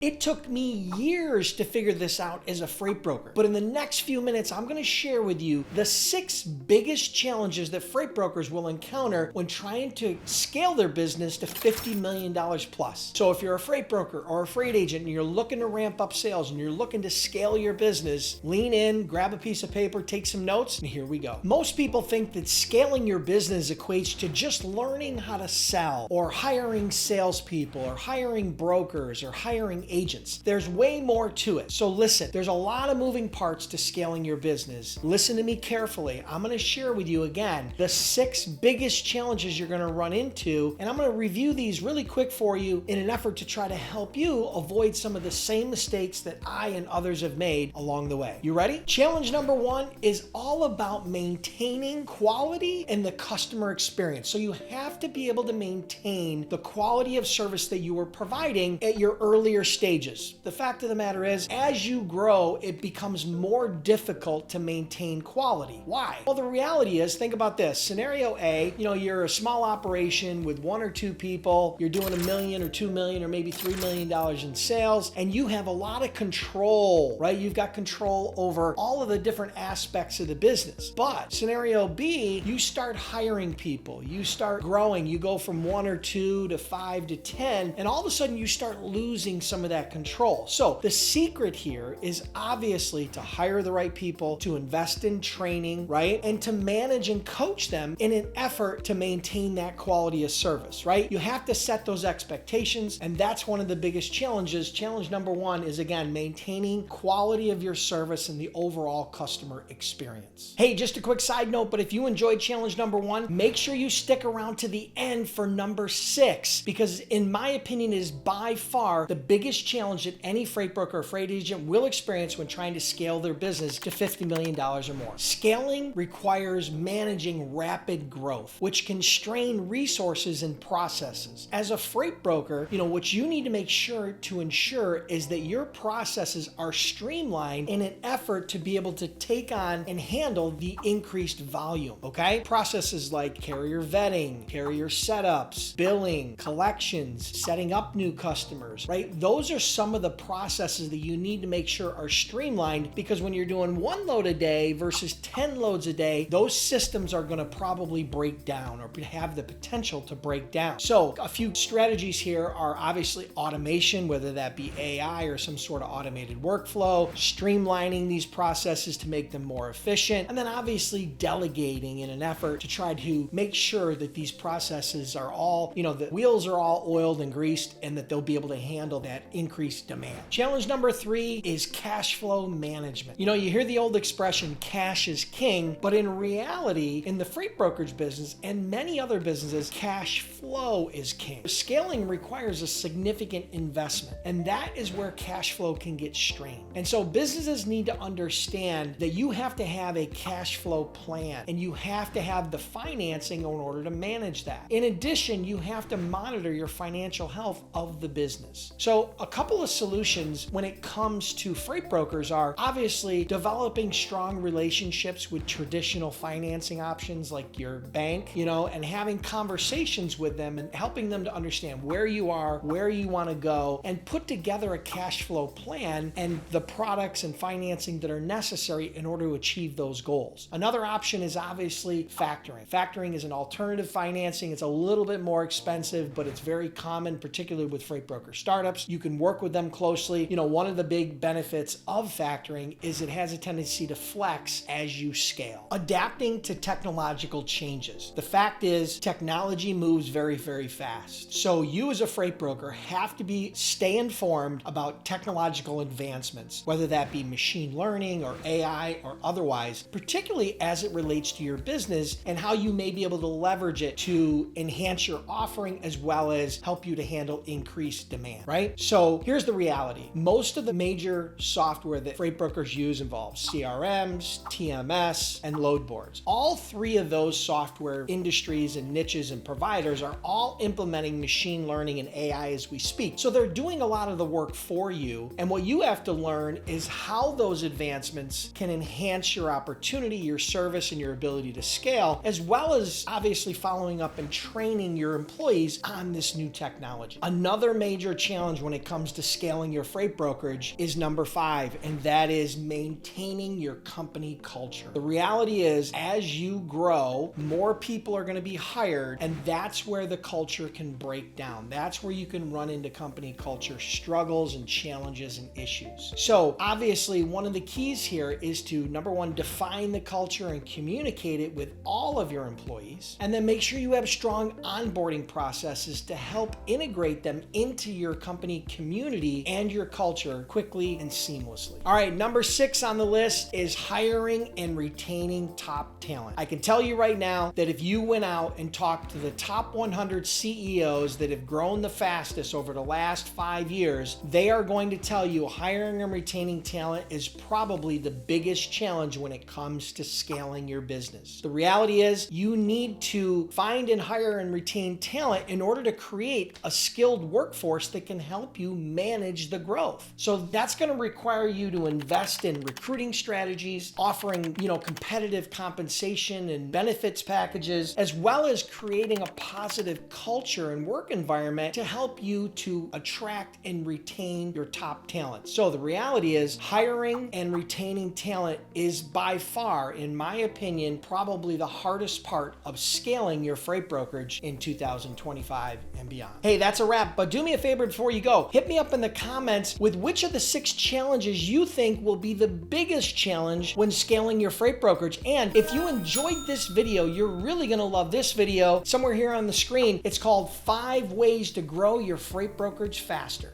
It took me years to figure this out as a freight broker, but in the next few minutes, I'm going to share with you the 6 biggest challenges that freight brokers will encounter when trying to scale their business to $50 million plus. So if you're a freight broker or a freight agent and you're looking to ramp up sales and you're looking to scale your business, lean in, grab a piece of paper, take some notes, and here we go. Most people think that scaling your business equates to just learning how to sell or hiring salespeople or hiring brokers or hiring agents. There's way more to it. So listen, there's a lot of moving parts to scaling your business. Listen to me carefully. I'm going to share with you again the 6 biggest challenges you're going to run into, and I'm going to review these really quick for you in an effort to try to help you avoid some of the same mistakes that I and others have made along the way. You ready? Challenge number 1 is all about maintaining quality and the customer experience. So you have to be able to maintain the quality of service that you were providing at your earlier stages. The fact of the matter is, as you grow, it becomes more difficult to maintain quality. Why? Well, the reality is, think about this. Scenario A, you're a small operation with 1 or 2 people, you're doing $1 million or $2 million or maybe $3 million in sales, and you have a lot of control, right? You've got control over all of the different aspects of the business. But scenario B, you start hiring people, you start growing, you go from 1 or 2 to 5 to 10, and all of a sudden you start losing some of that control. So the secret here is obviously to hire the right people, to invest in training, right? And to manage and coach them in an effort to maintain that quality of service, right? You have to set those expectations, and that's one of the biggest challenges. Challenge number 1 is, again, maintaining quality of your service and the overall customer experience. Hey, just a quick side note, but if you enjoyed challenge number 1, make sure you stick around to the end for number 6, because in my opinion, it is by far the biggest challenge that any freight broker or freight agent will experience when trying to scale their business to $50 million or more. Scaling requires managing rapid growth, which can strain resources and processes. As a freight broker, what you need to make sure to ensure is that your processes are streamlined in an effort to be able to take on and handle the increased volume, okay? Processes like carrier vetting, carrier setups, billing, collections, setting up new customers, right? Those are some of the processes that you need to make sure are streamlined, because when you're doing 1 load a day versus 10 loads a day, those systems are going to probably break down or have the potential to break down. So a few strategies here are obviously automation, whether that be AI or some sort of automated workflow, streamlining these processes to make them more efficient, and then obviously delegating in an effort to try to make sure that these processes are all, the wheels are all oiled and greased, and that they'll be able to handle that increased demand. Challenge number 3 is cash flow management. You hear the old expression, cash is king, but in reality, in the freight brokerage business and many other businesses, cash flow is king. Scaling requires a significant investment, and that is where cash flow can get strained. And so businesses need to understand that you have to have a cash flow plan, and you have to have the financing in order to manage that. In addition, you have to monitor your financial health of the business. So a couple of solutions when it comes to freight brokers are obviously developing strong relationships with traditional financing options like your bank, and having conversations with them and helping them to understand where you are, where you want to go, and put together a cash flow plan and the products and financing that are necessary in order to achieve those goals. Another option is obviously factoring. Factoring is an alternative financing. It's a little bit more expensive, but it's very common, particularly with freight broker startups. You can work with them closely. One of the big benefits of factoring is it has a tendency to flex as you scale. Adapting to technological changes. The fact is, technology moves very, very fast. So you as a freight broker have to stay informed about technological advancements, whether that be machine learning or AI or otherwise, particularly as it relates to your business and how you may be able to leverage it to enhance your offering as well as help you to handle increased demand, right? So here's the reality. Most of the major software that freight brokers use involves CRMs, TMS, and load boards. All 3 of those software industries and niches and providers are all implementing machine learning and AI as we speak. So they're doing a lot of the work for you, and what you have to learn is how those advancements can enhance your opportunity, your service, and your ability to scale, as well as obviously following up and training your employees on this new technology. Another major challenge when it comes to scaling your freight brokerage is number 5, and that is maintaining your company culture. The reality is, as you grow, more people are going to be hired, and that's where the culture can break down. That's where you can run into company culture struggles and challenges and issues. So obviously, one of the keys here is to, number 1, define the culture and communicate it with all of your employees, and then make sure you have strong onboarding processes to help integrate them into your company community and your culture quickly and seamlessly. All right, number 6 on the list is hiring and retaining top talent. I can tell you right now that if you went out and talked to the top 100 CEOs that have grown the fastest over the last 5 years, they are going to tell you hiring and retaining talent is probably the biggest challenge when it comes to scaling your business. The reality is you need to find and hire and retain talent in order to create a skilled workforce that can help you manage the growth. So that's going to require you to invest in recruiting strategies, offering, competitive compensation and benefits packages, as well as creating a positive culture and work environment to help you to attract and retain your top talent. So the reality is hiring and retaining talent is by far, in my opinion, probably the hardest part of scaling your freight brokerage in 2025 and beyond. Hey, that's a wrap, but do me a favor before you go. Hit me up in the comments with which of the 6 challenges you think will be the biggest challenge when scaling your freight brokerage. And if you enjoyed this video, you're really going to love this video somewhere here on the screen. It's called 5 Ways to Grow Your Freight Brokerage Faster.